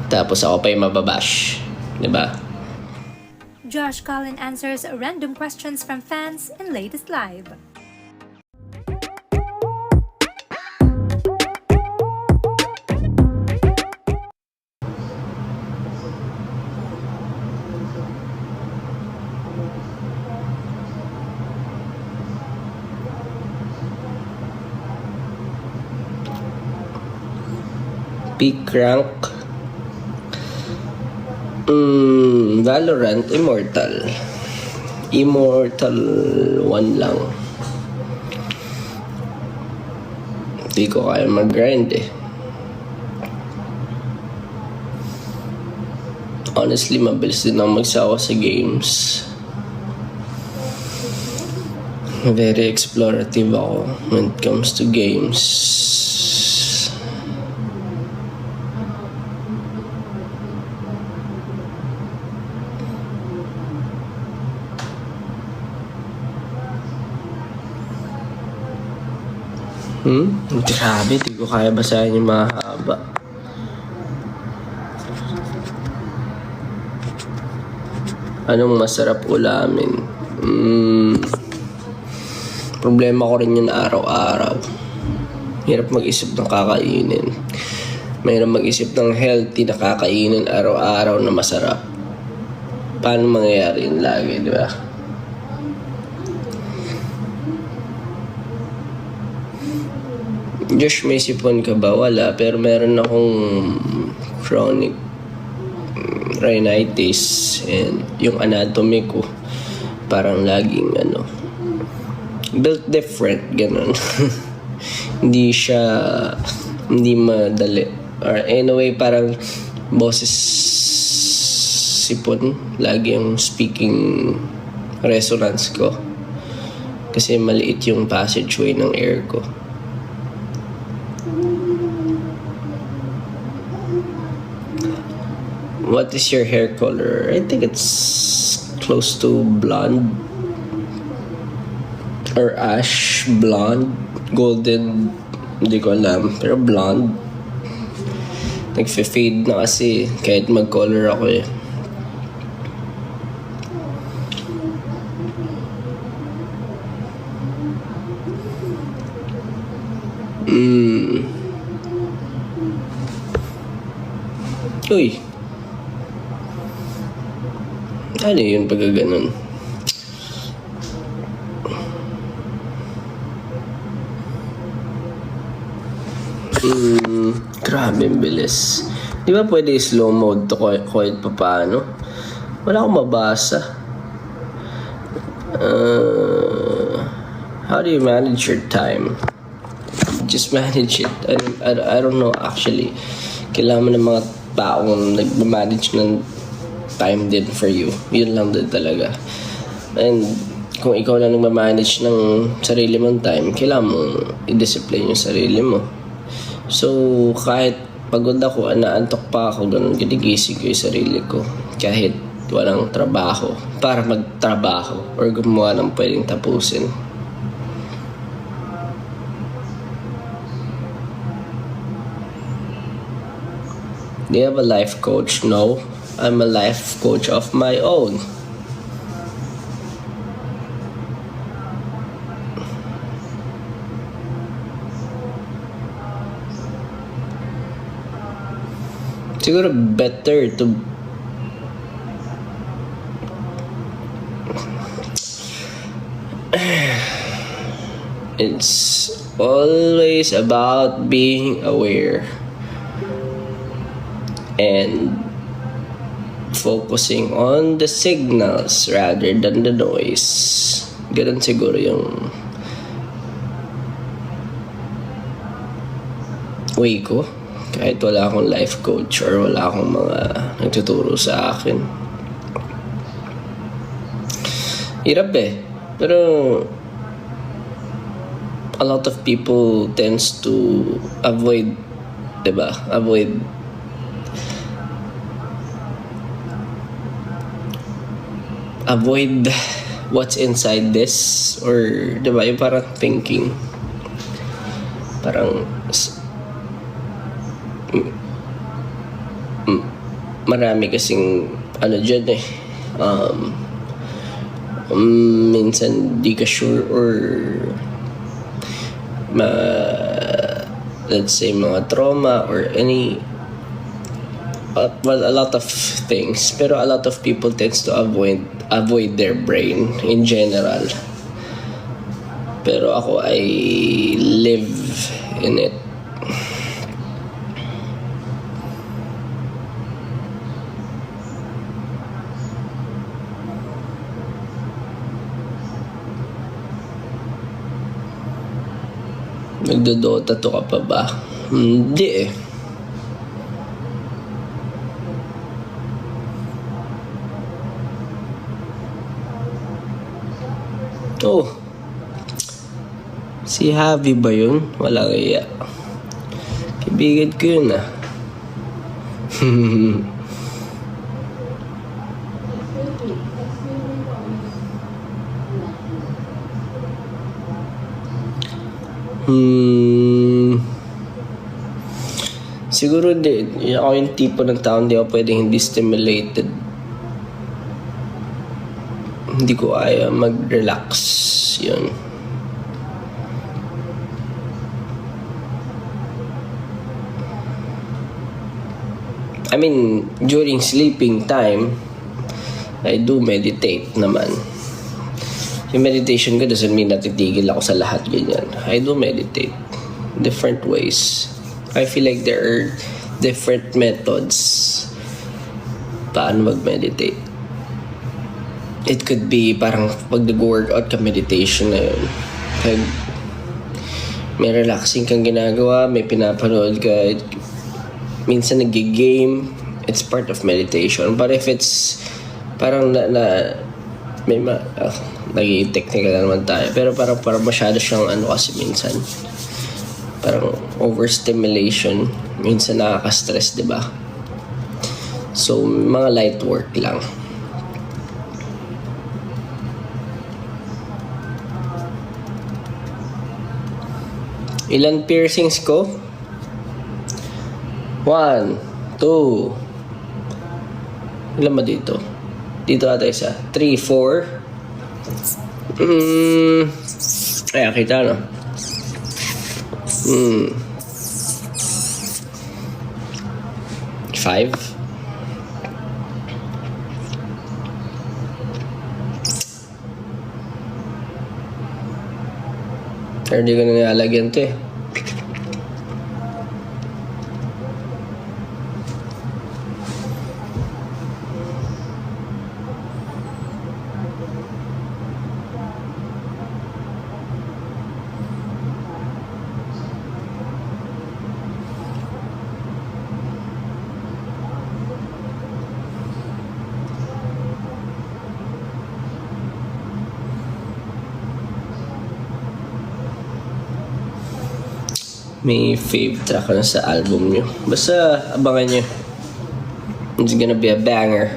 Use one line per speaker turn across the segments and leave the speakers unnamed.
Tapos ako pa yung mababash. Diba?
Josh Cullen answers random questions from fans in latest live.
Peak rank. Valorant, Immortal. Immortal 1 lang. Hindi ko kaya mag-grind eh. Honestly, mabilis din ako magsawa sa games. Very explorative ako when it comes to games. Grabe, di ko kaya basahin yung mahaba. Anong masarap ulamin? Problema ko rin yun araw-araw. Hirap mag-isip ng kakainin. Mahirap mag-isip ng healthy na kakainin araw-araw na masarap. Paano mangyayari yun lagi, di ba? Josh, may sipon ka ba? Wala. Pero meron akong chronic rhinitis and yung anatomy ko parang laging built different, ganun. Hindi madali. Or anyway, parang boses sipon. Lagi yung speaking resonance ko. Kasi maliit yung passageway ng air ko. What is your hair color? I think it's close to blonde or ash blonde, golden, hindi ko alam, pero blonde. Nagfe-fade na kasi kahit mag-color ako eh. Uy. Ano yun pag ganun? Grabe ang bilis. Di ba pwede slow mode to kahit pa paano? Wala akong mabasa. How do you manage your time? Just manage it. I don't know actually. Kailangan mo ng mga taong nag-manage ng time din for you. Yun lang din talaga. And kung ikaw lang nag-manage ng sarili mong time, kailangan mong i-discipline yung sarili mo. So, kahit pagod ako, naantok pa ako, ganun, ginigising ko yung sarili ko. Kahit walang trabaho, para magtrabaho or gumawa ng pwedeng tapusin. Do you have a life coach? No. I'm a life coach of my own. Siguro better to it's always about being aware and focusing on the signals rather than the noise. Ganun siguro yung way ko. Kahit wala akong life coach or wala akong mga nagtuturo sa akin. Hirap eh. Pero a lot of people tends to avoid, diba? Avoid what's inside this, or diba yung parang thinking marami kasing ano dyan minsan di ka sure or let's say mga trauma or any well, a lot of things, pero a lot of people tends to avoid their brain in general. Pero ako, I live in it. Nagdodota to ka pa ba? Hindi eh. Oh, si Javi ba yun? Walang iya. Kaibigan ko yun ah. Siguro ako yung tipo ng tao hindi ako pwedeng hindi stimulated. Hindi ko kaya mag-relax yun. I mean, during sleeping time, I do meditate naman. Yung meditation ko doesn't mean natitigil ako sa lahat ganyan. I do meditate. Different ways. I feel like there are different methods paano mag-meditate. It could be parang pag nag-workout ka, meditation na yun. Pag may relaxing kang ginagawa, may pinapanood ka, minsan nag-game, it's part of meditation. But if it's parang naging technical na naman tayo, pero parang masyado siyang ano kasi minsan. Parang overstimulation, minsan nakaka-stress, di ba? So, mga light work lang. Ilan piercings ko? 1, 2. Ilan ba dito? Dito ata isa. 3, 4. Ay, kita no? 5. Pero di ko na nilalagyan to eh. May fave track na sa album nyo. Basta abangan nyo. It's gonna be a banger.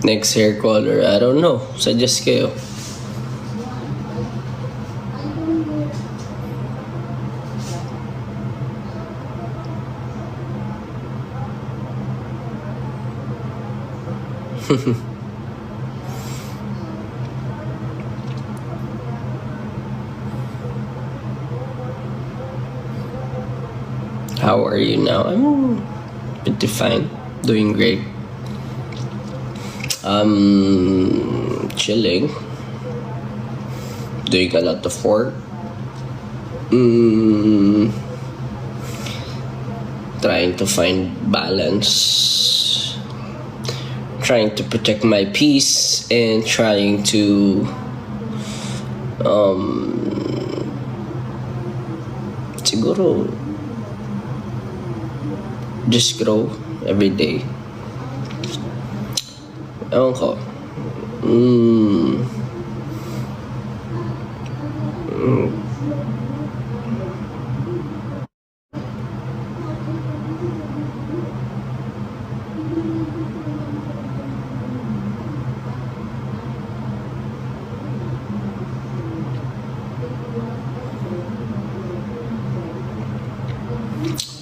Next hair color, I don't know. Suggest kayo. How are you now? I'm pretty fine. Doing great. Chilling. Doing a lot of work. Trying to find balance. Trying to protect my peace and trying to siguro just grow every day. Ewan ko.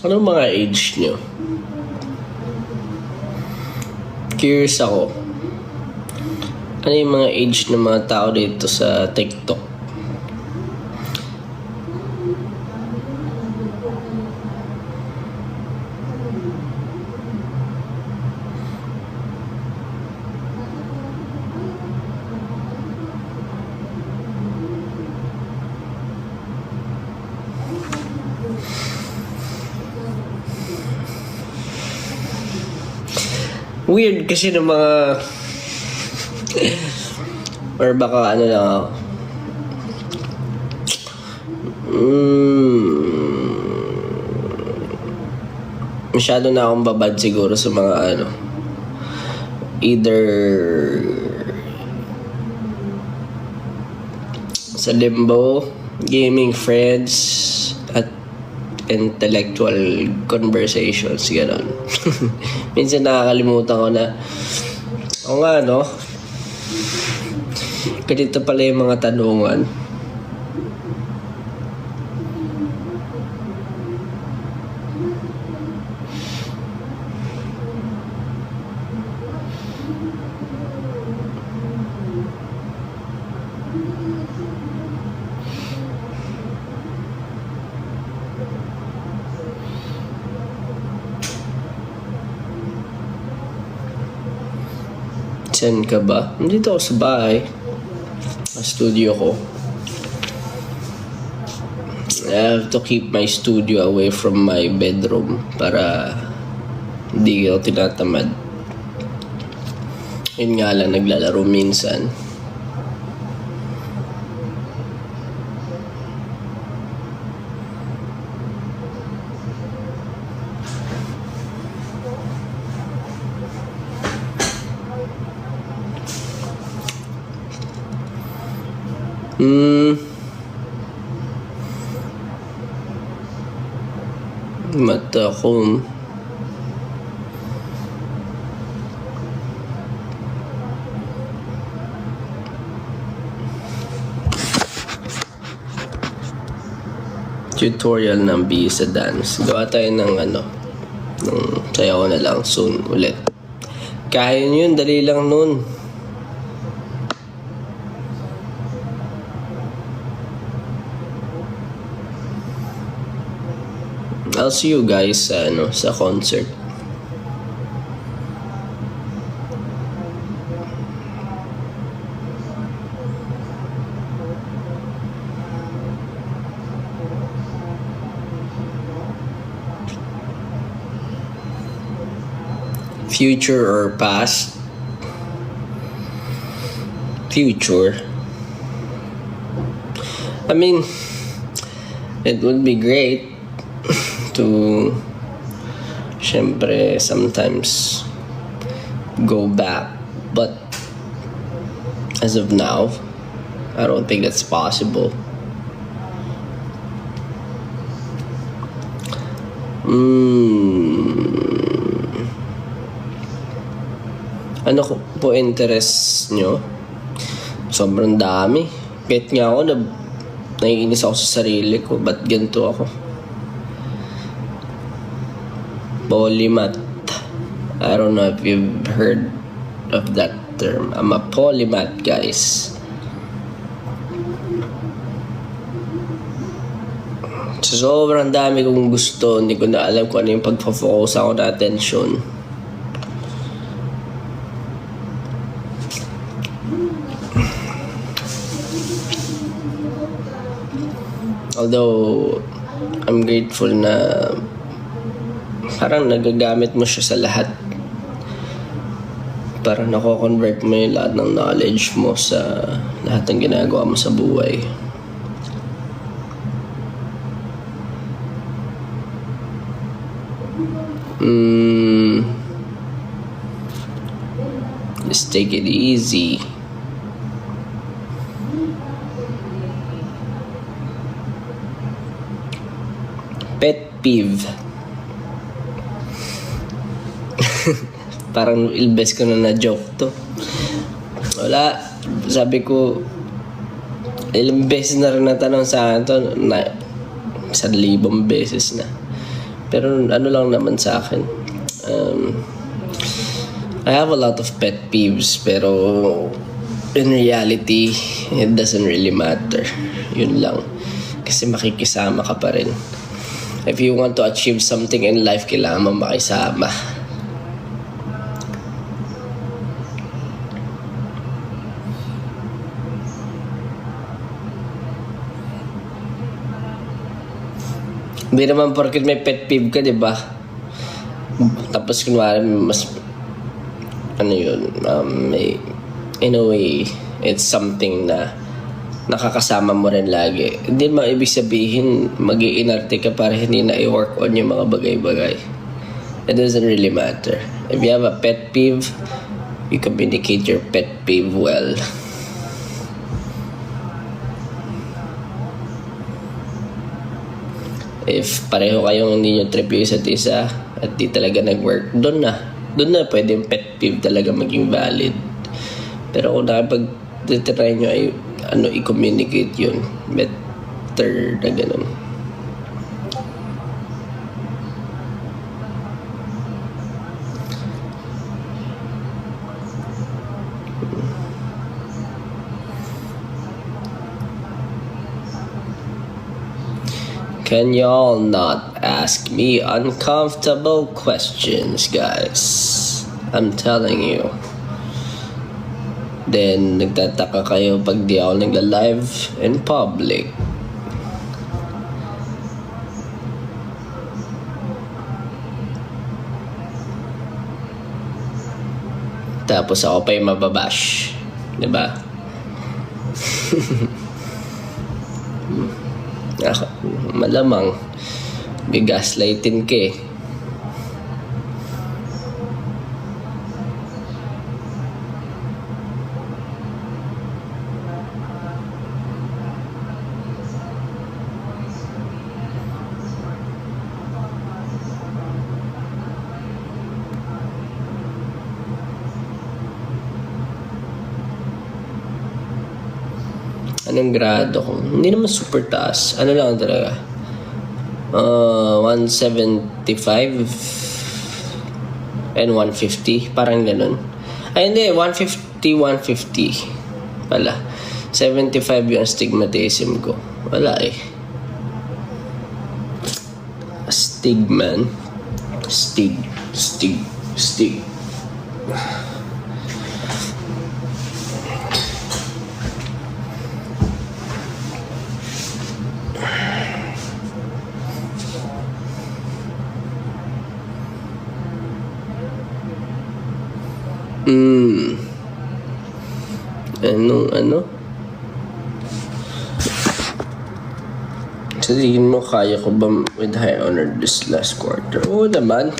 Ano mga age nyo? Curious ako. Ano yung mga age ng mga tao dito sa TikTok? Weird kasi ng mga or baka ano lang ako. Masyado na akong babad siguro sa mga ano. Either sa limbo, gaming friends, at intellectual conversations, gano'n. Minsan nakakalimutan ko na, o nga, no? Ganito pala yung mga tanungan. Saan ka ba? Nandito ako sa bahay. Sa studio ko. I have to keep my studio away from my bedroom para hindi ako tinatamad. Yun nga lang, naglalaro minsan. Mata ko. Tutorial ng Bisa Dance. Gawa tayo ng ano, ng sayaw na lang soon ulit. Kaya yun, dali lang nun. I'll see you guys sa ano, sa concert. Future or past? Future. I mean, it would be great to syempre sometimes go back, but as of now I don't think that's possible. Ano po interest nyo? Sobrang dami. Kahit nga ako naiinis ako sa sarili ko, ba't ganito ako? Polymath. I don't know if you've heard of that term. I'm a polymath, guys. So, sobrang dami kong gusto. Hindi ko na alam kung ano yung pagpa-focus ako na attention. Although, I'm grateful na parang nagagamit mo siya sa lahat. Parang nako-convert mo yung lahat ng knowledge mo sa lahat ng ginagawa mo sa buhay. Just take it easy. Pet peeve. Parang ilbes ko na joke to. Wala. Sabi ko, ilang beses na rin natanong sa akin to. 1,000 beses na. Pero ano lang naman sa akin, I have a lot of pet peeves, pero in reality, it doesn't really matter. Yun lang. Kasi makikisama ka pa rin. If you want to achieve something in life, kailangan mo makisama. Hindi naman porket may pet peeve ka, di ba? Tapos kunwari, mas ano yun, may, in a way, it's something na nakakasama mo rin lagi. Hindi mo ibig sabihin mag-iinarte ka para hindi na i-work on yung mga bagay-bagay. It doesn't really matter. If you have a pet peeve, you communicate your pet peeve well. If pareho kayong hindi nyo trip yung isa't isa at di talaga nag-work, doon na pwede yung pet peeve talaga maging valid. Pero kung nakapag-try nyo ay i-communicate yun, better na ganun. Can y'all not ask me uncomfortable questions, guys? I'm telling you. Then, nagtataka kayo pag di ako nagla-live in public. Tapos ako pa yung mababash. Diba? Malamang gagaslightin ka eh. Anong grado ko? Hindi naman super taas. Ano lang talaga? 175 and 150. Parang ganun. Ay, hindi. 150, 150 pala. 75 yung astigmatism ko. Wala eh. Astig, man. Stig. Ano? Sa tingin mo, kaya ko ba with high honor this last quarter? Oo naman.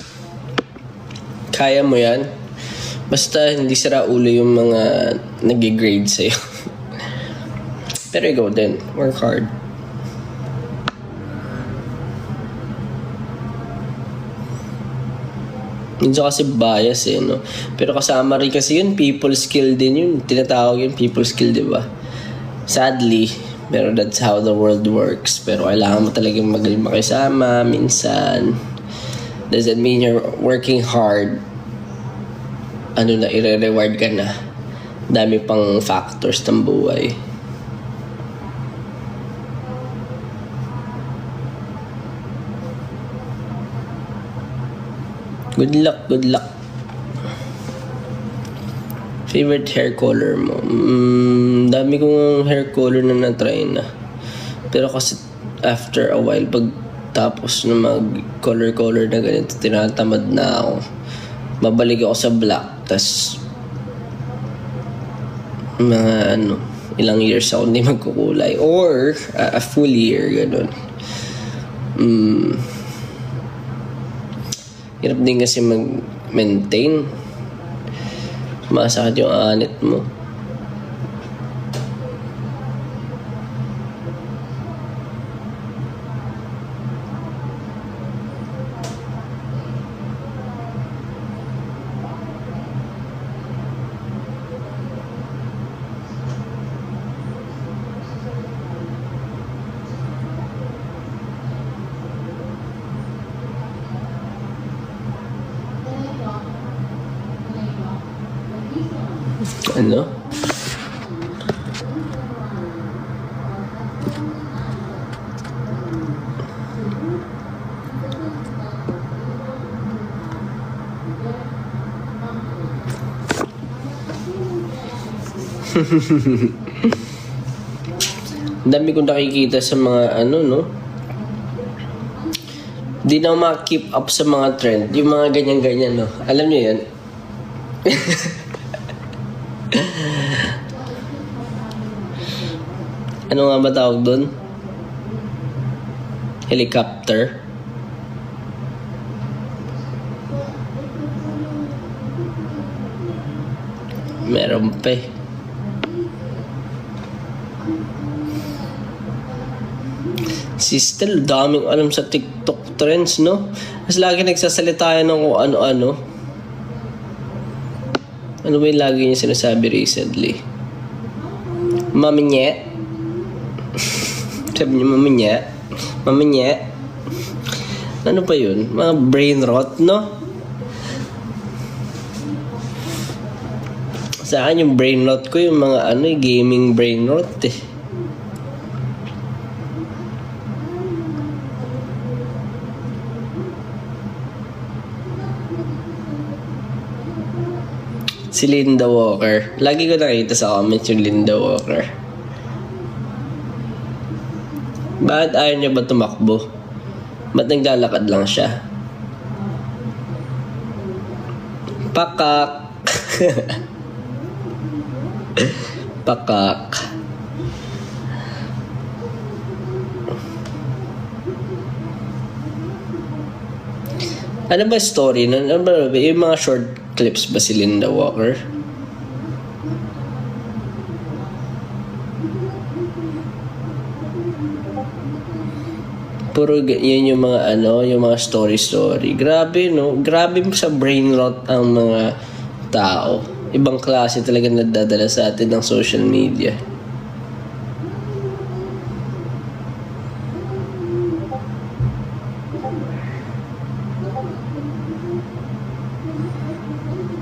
Kaya mo yan. Basta hindi sira ulo yung mga nag-grade sa'yo. Pero ikaw din. Work hard. Minsan kasi bias eh, no? Pero kasama rin kasi yun, people skill din yun. Tinatawag yun, people skill, di ba? Sadly, pero that's how the world works. Pero kailangan mo talagang magaling makisama, minsan. Doesn't mean you're working hard. I-reward ka na. Dami pang factors ng buhay. Good luck. Favorite hair color mo? Dami kong hair color na na-try na. Pero kasi after a while, pag tapos na mag-color na ganito, tinatamad na ako. Babalik ako sa black. Tas mga ilang years ako hindi magkukulay. Or a full year, ganun. Hirap din kasi mag-maintain. Masakit yung anit mo. Ano? Ang dami kong nakikita sa mga ano, no? Di na ako ma-keep up sa mga trend. Yung mga ganyan-ganyan, no? Alam niyo yan? Ano nga ba tawag doon? Helicopter? Meron pa eh. Sister, daming alam sa TikTok trends, no? Mas lagi nagsasalita yan ng kung ano-ano. Ano ba yung lagi niya sinasabi recently? Maminye. Sabi niya, maminye. Maminye. Ano pa yun? Mga brain rot, no? Sa akin yung brain rot ko, yung mga ano, gaming brain rot eh. Si Linda Walker. Lagi ko nakita sa comments yung Linda Walker. Bakit ayaw niya ba tumakbo? Ba't naglalakad lang siya? Pakak! Pakak. Ano ba story? Ano ba yung mga short clips ba si Linda Walker? Puro yun yung mga ano, yung mga story. Grabe, no? Grabe sa brain rot ang mga tao. Ibang klase talaga nadadala sa atin ng social media.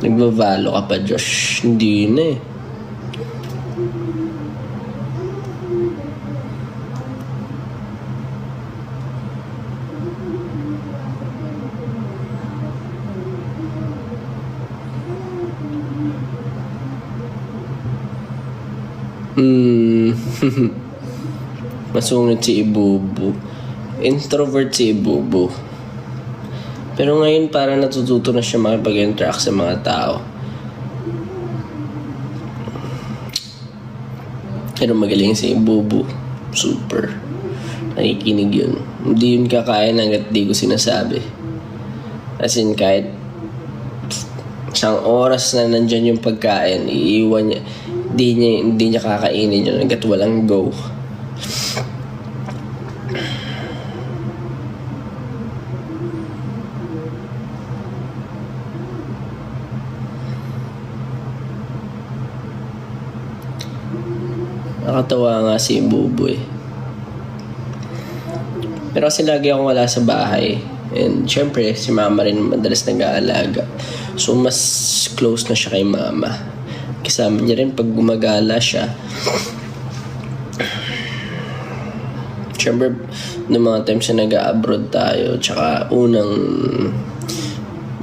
Nagbabalo ka pa, Josh. Hindi na eh. Masungit si Ibubu. Introvert si Ibubu. Pero ngayon parang natututo na siya makipag-interact sa mga tao. Pero magaling si Ibubu. Super. Nakikinig yun. Hindi yun kakain hanggat di ko sinasabi. As in kahit isang oras na nandyan yung pagkain, iiwan niya. Hindi niya kakainin yun hanggat walang go. Nakatawa nga si Bubu eh. Pero kasi lagi akong wala sa bahay. And syempre, si mama rin madalas nag-aalaga. So, mas close na siya kay mama. Kasama niya rin pag gumagala siya. Syempre, noong mga times na nag-abroad tayo, tsaka unang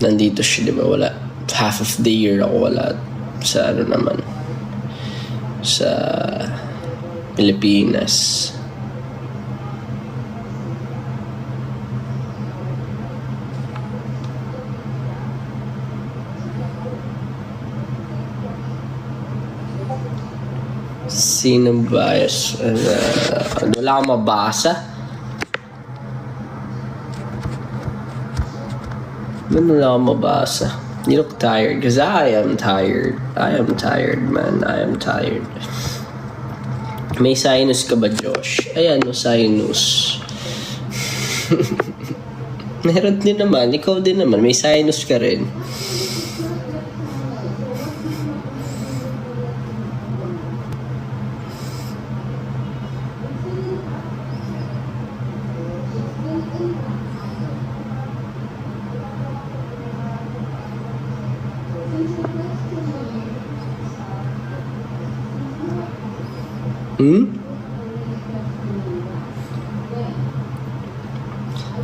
nandito siya, di ba? Wala. Half of the year ako wala sa ano naman. Sa Pilipinas. Sino ba? Wala akong mabasa. Wala akong mabasa. You look tired because I am tired. I am tired, man. I am tired. May sinus ka ba, Josh? Ayan, no, sinus. Meron din naman. Ikaw din naman. May sinus ka rin.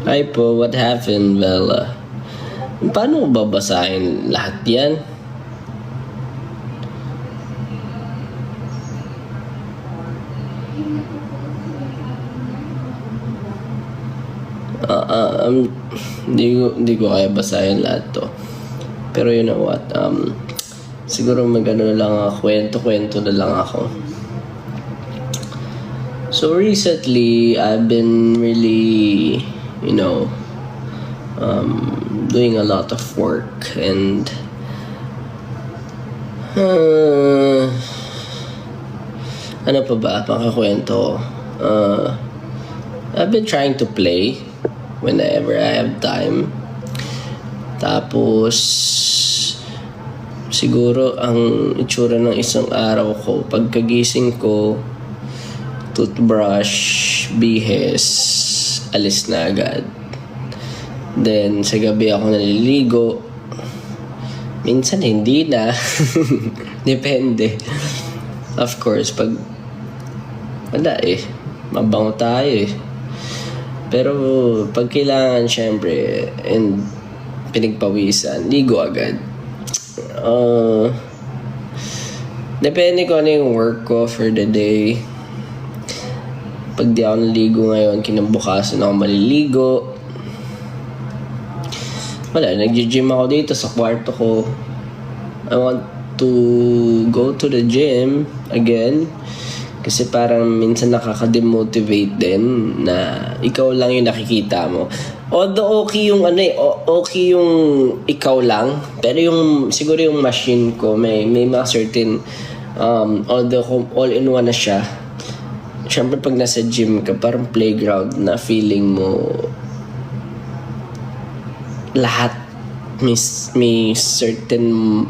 Ay po, what happened, Bella? Paano ko babasahin lahat yan? Hindi ko kaya basahin lahat to. Pero you know what? Siguro magano lang ako, kwento na lang ako. So recently, I've been really, doing a lot of work and ano pa ba makakwento? I've been trying to play whenever I have time. Tapos siguro ang itsura ng isang araw ko, pagkagising ko, toothbrush, bihes, alis na agad. Then sa gabi ako naliligo. Minsan hindi na. Depende. Of course, pag wala mabango tayo Pero pag kailangan, syempre, and pinagpawisan, ligo agad. Depende kung ano yung work ko for the day. Pag di ako naligo ngayon, kinabukasan ako maliligo. Wala, nag-gym ako dito sa kwarto ko. I want to go to the gym again. Kasi parang minsan nakaka-demotivate din na ikaw lang yung nakikita mo. Although okay yung okay yung ikaw lang, pero yung siguro yung machine ko may mga certain although all-in-one na siya. Siyempre pag nasa gym ka, parang playground na feeling mo lahat may certain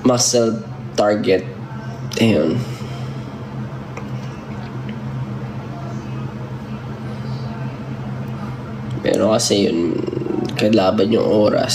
muscle target. Ayun. Pero kasi yun, kailaban yung oras.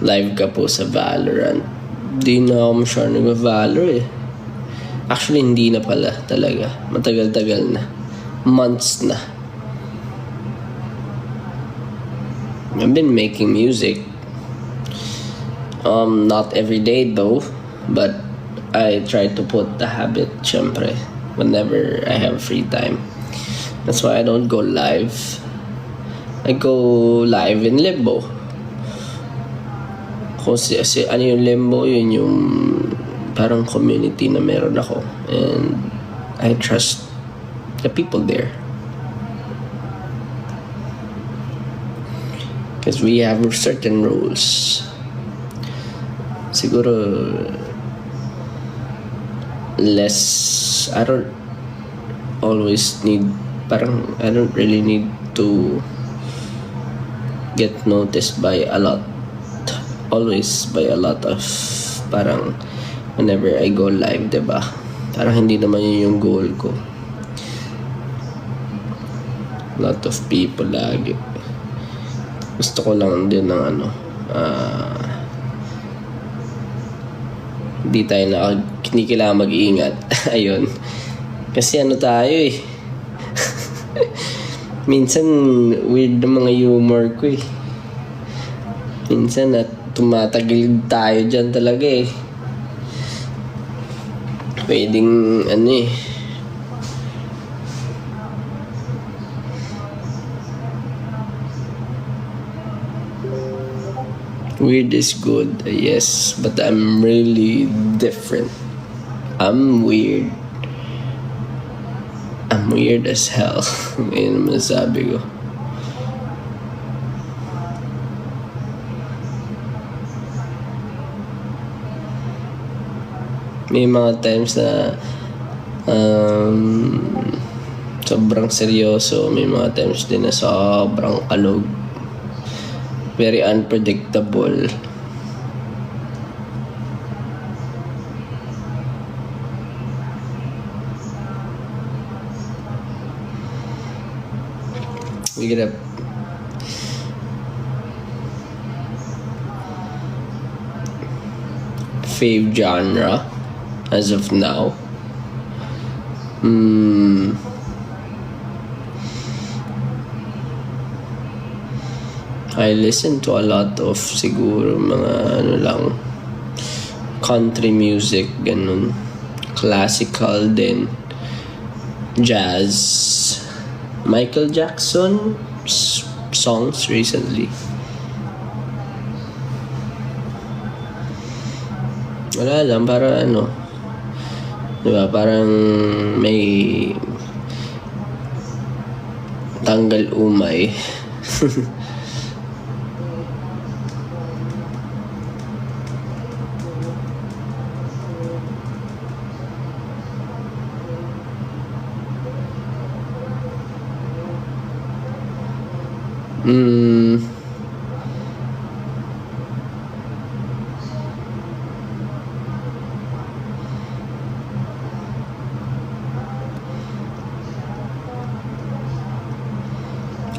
Live ka po sa Valorant. Di na ako masyadong nag-Valor Actually, hindi na pala talaga. Matagal-tagal na. Months na. I've been making music. Not every day though. But I try to put the habit, syempre, whenever I have free time. That's why I don't go live. I go live in Limbo. Kasi ano yung Limbo, yun yung parang community na meron ako, and I trust the people there because we have certain rules. Siguro less, I don't really need to get noticed by a lot of parang whenever I go live, diba? Parang hindi naman yun yung goal ko. Lot of people lagi. Gusto ko lang din ng hindi kailangan mag-iingat. Ayun. Kasi tayo minsan weird na mga humor ko minsan tumatagilid tayo dyan talaga pwedeng weird is good, yes, but I'm really different. I'm weird as hell. Yun naman sabi ko. May mga times na sobrang seryoso. May mga times din na sobrang kalog. Very unpredictable. We get a fave genre as of now. I listen to a lot of siguro mga ano lang, country music, ganun. Classical din. Jazz. Michael Jackson songs recently. Wala lang, para ano, diba, parang may tanggal umay.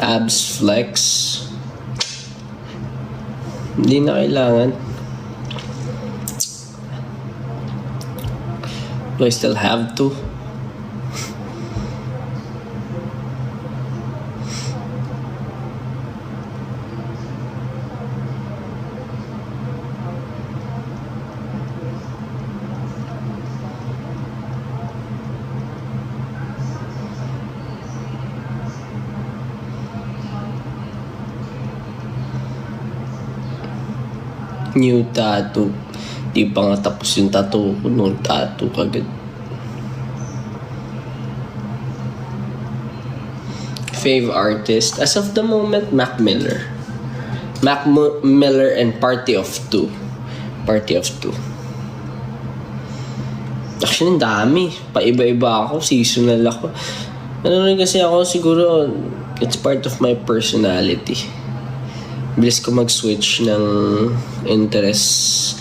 Abs flex. Hindi na kailangan. Do I still have to? New tattoo. Di pa nga tapos yung tattoo ko. Nung tattoo kagad. Fave artist. As of the moment, Mac Miller. Miller and Party of Two. Party of Two. Actually, ang dami. Paiba-iba ako. Seasonal ako. Ano rin kasi ako, siguro, it's part of my personality. Bilis ko mag-switch ng interest.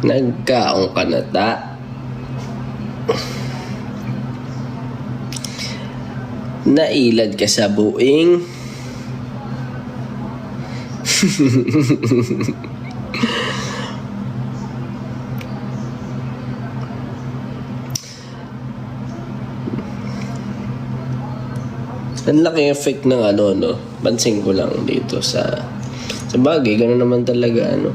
Nagkaong ka na ta. Nailad ka sa buing. Ang laki effect ng ano, no? Pansin ko lang dito sa bagay, gano'n naman talaga, ano.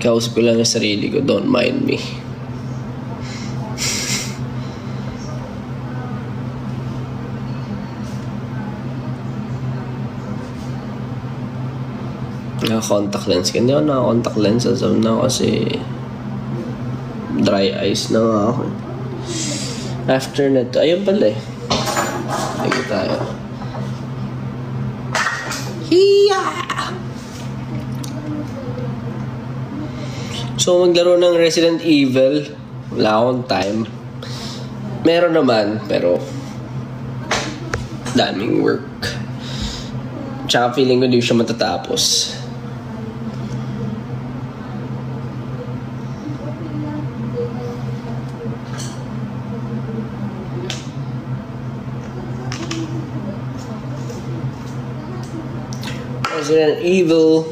Kausap ko lang yung sarili ko, don't mind me. Naka-contact lens ka. Hindi ako naka-contact lens as of now kasi dry eyes na nga ako. After na to, ayun pala eh. Lagi tayo. Hiya! So, maglaro ng Resident Evil. Wala akong time. Meron naman, pero daming work. Tsaka feeling ko hindi siya matatapos. Resident Evil.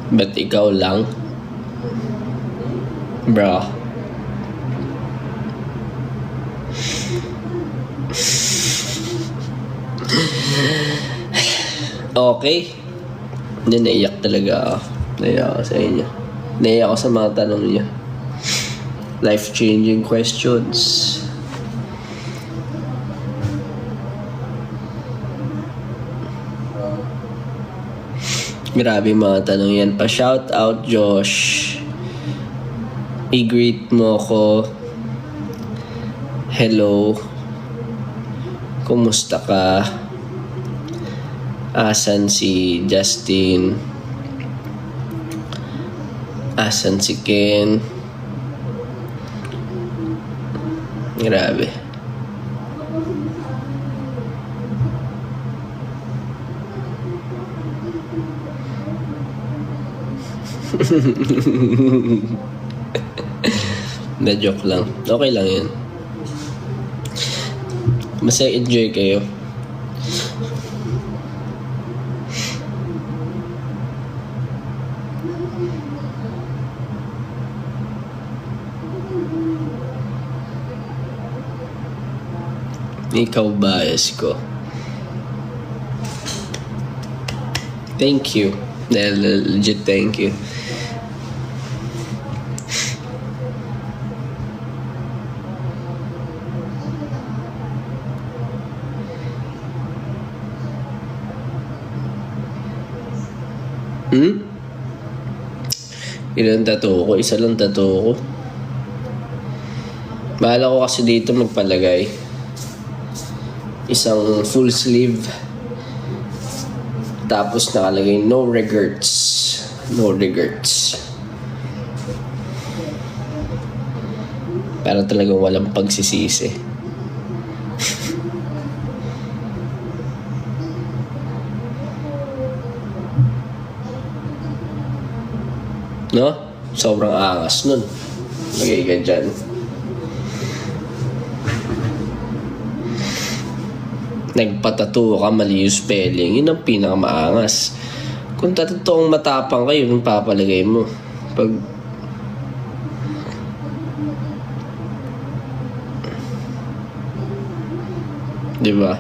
Ba't ikaw lang? Bro. Okay. Hindi, naiyak talaga ako. Naiyak ako sa inyo. Naiyak ako sa mga tanong niyo. life-changing questions. Grabe mga tanong yan. Pa-shout out, Josh. I-greet mo ko. Hello. Kumusta ka? Asan si Justin? Asan si Ken? Grabe. Na-joke lang. Okay lang yun. Basta enjoy kayo. Ikaw bias ko. Thank you. Legit thank you. Ilan tattoo ko? Isa lang tattoo ko. Bahala ko kasi dito magpalagay. Isang full sleeve. Tapos nakalagay no regrets. No regrets. Para talagang walang pagsisisi. No? Sobrang angas nun. Lagay ka dyan. Nagpatato ka, mali yung spelling. Yun ang pinakamaangas. Kung tatotoong matapang kayo, yung papalagay mo. Pag diba?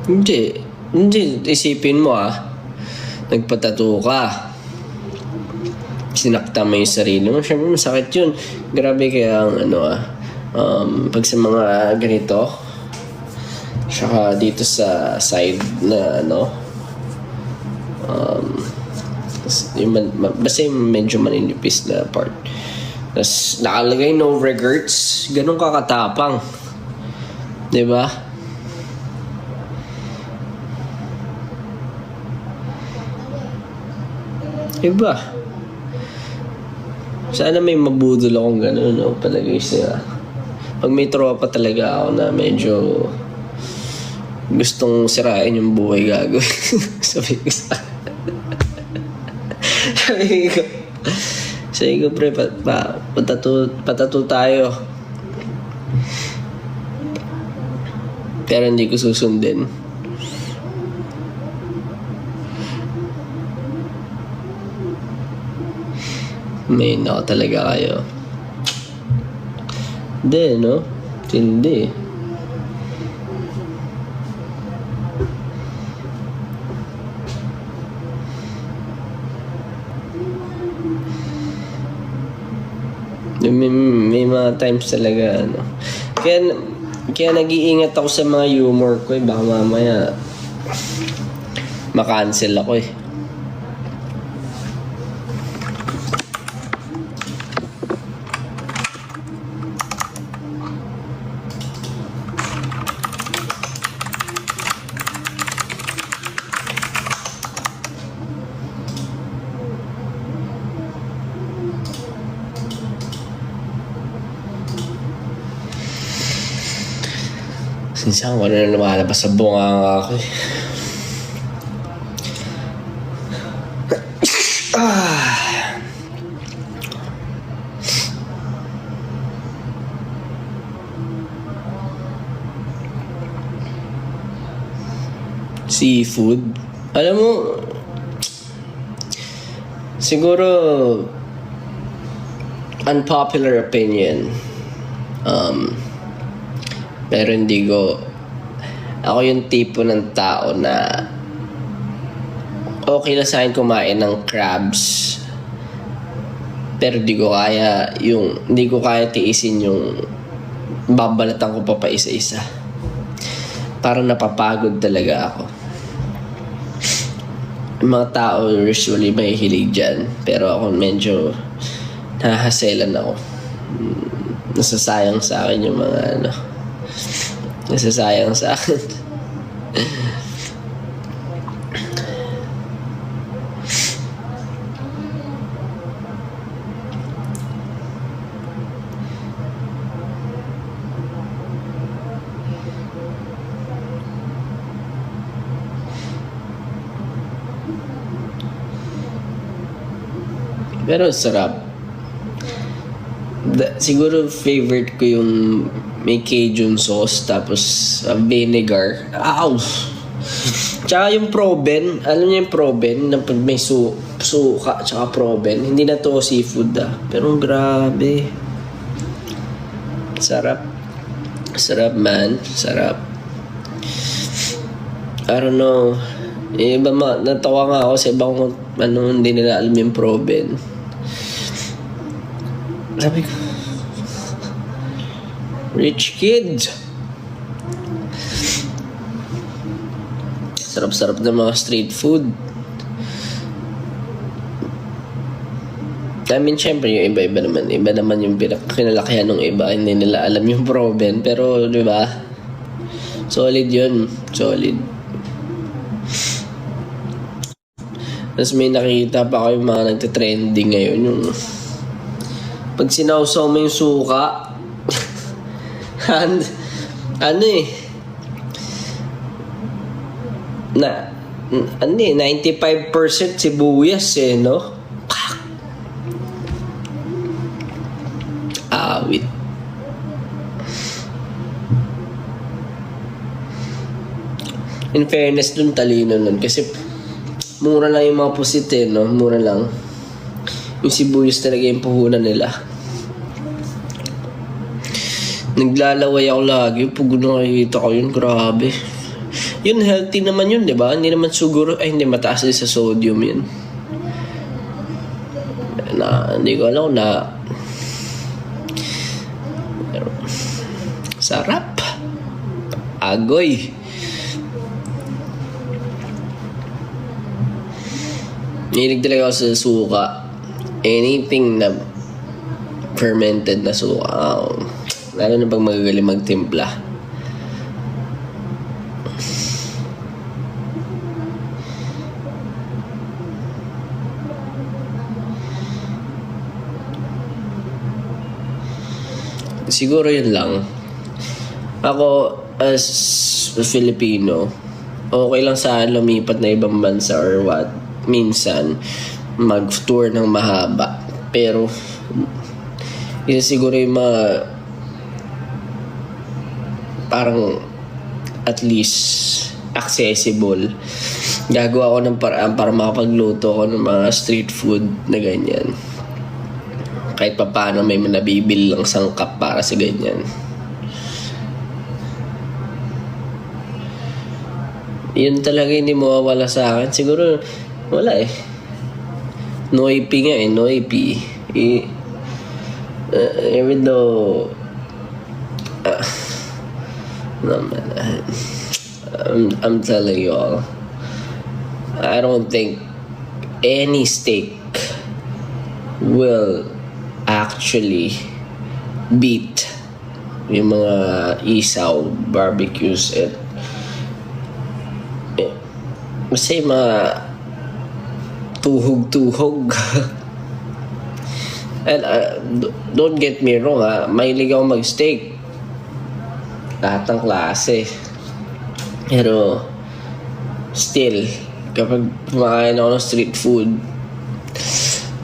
Hindi. Isipin mo nagpatato ka. Sinakta mo yung sarili mo. Siyempre masakit yun. Grabe kaya ang pag sa mga ganito, saka dito sa side na basta yung medyo maninipis na part. Tapos nakalagay no regrets. Ganun kakatapang. Diba? Diba? Sana may mabudol akong gano'n, palagay siya. Pag may tropa talaga ako na medyo gustong sirain yung buhay gagawin. Sabi ko, pre, patato tayo. Pero hindi ko susundin. May talaga kayo. Hindi, no? Hindi. May mga times talaga, Kaya nag-iingat ako sa mga humor ko, baka mamaya makancel ako, Sinsan ko na lumalabas sa bunga ako, Seafood. Alam mo, siguro unpopular opinion. Pero hindi ko, ako yung tipo ng tao na okay na sa akin kumain ng crabs. Pero di ko kaya tiisin yung babalatan ko pa isa-isa. Parang napapagod talaga ako. Yung mga tao usually may hilig dyan. Pero ako medyo nahahaselan ako. Nasasayang sa akin yung mga nasasayang sa akin. Pero sarap. Siguro favorite ko yung may Cajun sauce tapos vinegar. Ow! Tsaka yung proben. Alam niyo yung proben? Na pag may suka tsaka proben. Hindi na to seafood pero grabe. Sarap. Sarap man. Sarap. I don't know. Iba natawa nga ako sa ibang hindi nila alam yung proben. Sabi ko, rich kids. Sarap-sarap ng mga street food. I mean, syempre, yung iba-iba naman. Iba naman yung kinalakihan ng iba. Hindi nila alam yung proben. Pero, di ba? Solid yun. Solid. Tapos may nakikita pa ako yung mga nagtitrending ngayon. Yung pag sinawsaw mo yung suka, and, 95% sibuyas no? Awit. In fairness dun, talino nun. Kasi mura lang yung mga pusit no? Mura lang. Yung sibuyas talaga yung puhunan nila. Naglalaway ako lagi. Pag nakikita ko yun, grabe. Yun, healthy naman yun, di ba? Hindi naman siguro, hindi, mataas din sa sodium yun. Hindi ko alam pero, sarap. Agoy. Hilig talaga ako sa suka. Anything na fermented na suka. Lalo na pag magagaling magtimpla. Siguro yun lang. Ako, as a Filipino, okay lang sa lumipat na ibang bansa or what. Minsan, mag-tour ng mahaba. Pero, isa siguro yung mga parang at least accessible. Gagawa ko ng paraan para makapagluto ko ng mga street food na ganyan. Kahit pa paano may nabibil lang sangkap para sa ganyan. Yun talaga hindi mawawala sa akin. Siguro, wala Noipi nga Noipi. Even though I'm telling you all, I don't think any steak will actually beat yung mga isaw barbecues kasi mga tuhog-tuhog. And don't get me wrong mahilig ako mag-steak. Lahat ng klase. Pero still, kapag kumakain ako ng street food,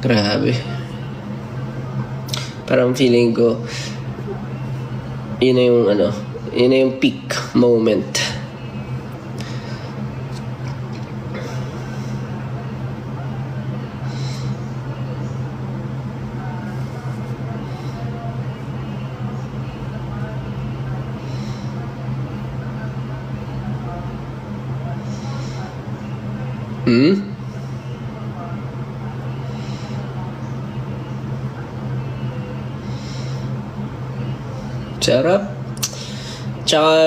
grabe. Parang feeling ko yun na yung peak moment. Sarap. Tsaka,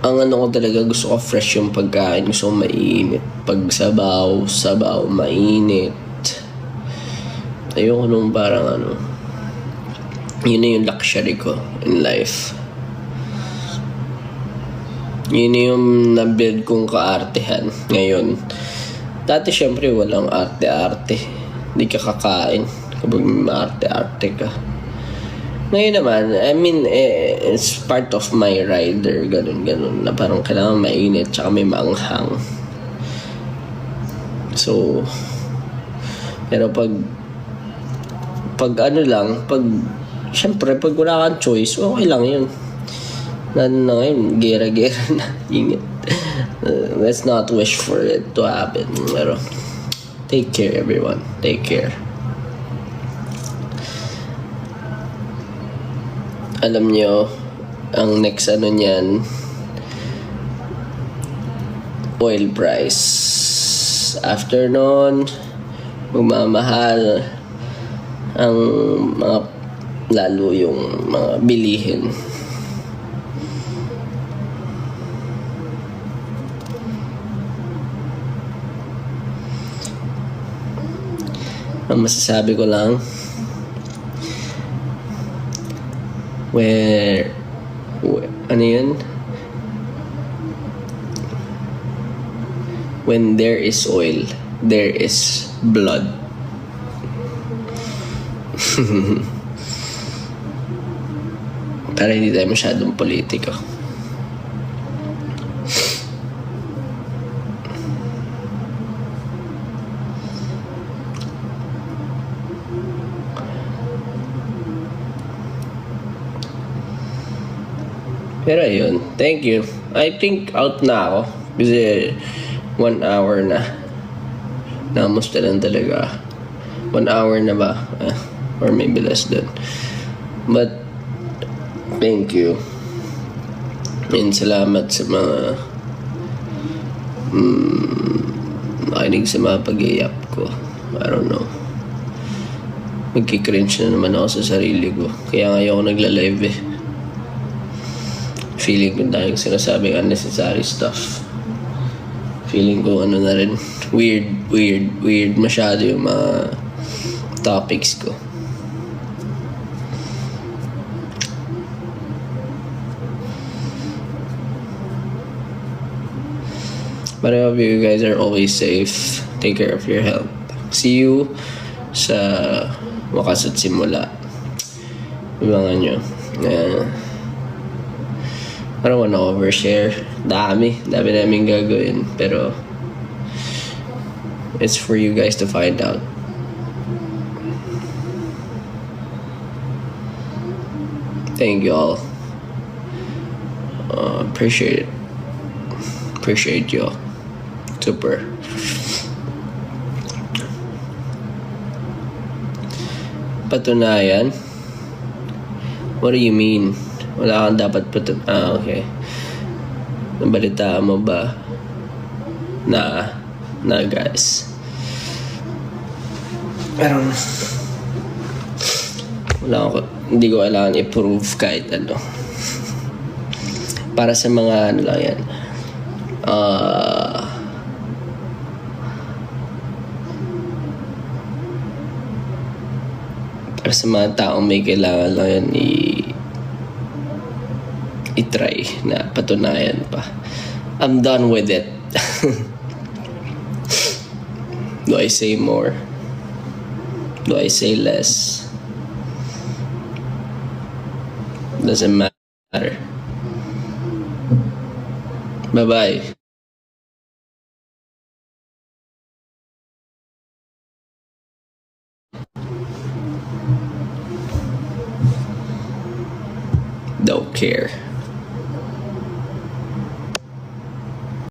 ang ano ko talaga, gusto ko fresh yung pagkain. Gusto ko mainit. Pag sabaw, mainit. Ayoko nung parang ano. Yun na yung luxury ko in life. Yun yung na-build kong kaartehan ngayon. Dati syempre walang arte-arte. Hindi ka kakain kapag may maarte-arte ka. Ngayon naman, I mean, it's part of my rider, ganun, na parang kailangan mainit tsaka may maanghang. So, pero pag ano lang, syempre, pag wala kang choice, okay lang yun. Ngayon, gera-gera na, ingit. Let's not wish for it to happen. Pero, take care everyone, take care. Alam nyo, ang next ano niyan, oil price. After nun, magmamahal ang mga, lalo yung mga bilihin. Ang masasabi ko lang, ano yun? When there is oil, there is blood. Para hindi tayo masyadong politiko. Pero ayun, thank you. I think out na ako. Kasi 1 hour na. Namusta lang talaga. 1 hour na ba? Or maybe less than. But, thank you. And salamat sa mga makinig sa mga pag-iyak ko. I don't know. Magkikringe na naman ako sa sarili ko. Kaya ngayon ako nagla-live eh. Feeling ko dahil sinasabing unnecessary stuff. Feeling ko ano na rin, weird masyado yung mga topics ko. But I hope you guys are always safe. Take care of your health. See you sa wakas at simula. Ibangan nyo. I don't wanna overshare. Dami namin gagawin. Pero, it's for you guys to find out. Thank you all. Appreciate it. Appreciate you all. Super. Patunayan? What do you mean? Wala kang dapat okay. Nabalitaan mo ba na guys? Pero hindi ko kailangan i-prove kahit ano. Para sa mga ano lang yan. Para sa mga taong may kailangan lang yan i-try na patunayan pa. I'm done with it. Do I say more? Do I say less? Doesn't matter. Bye-bye. Don't care.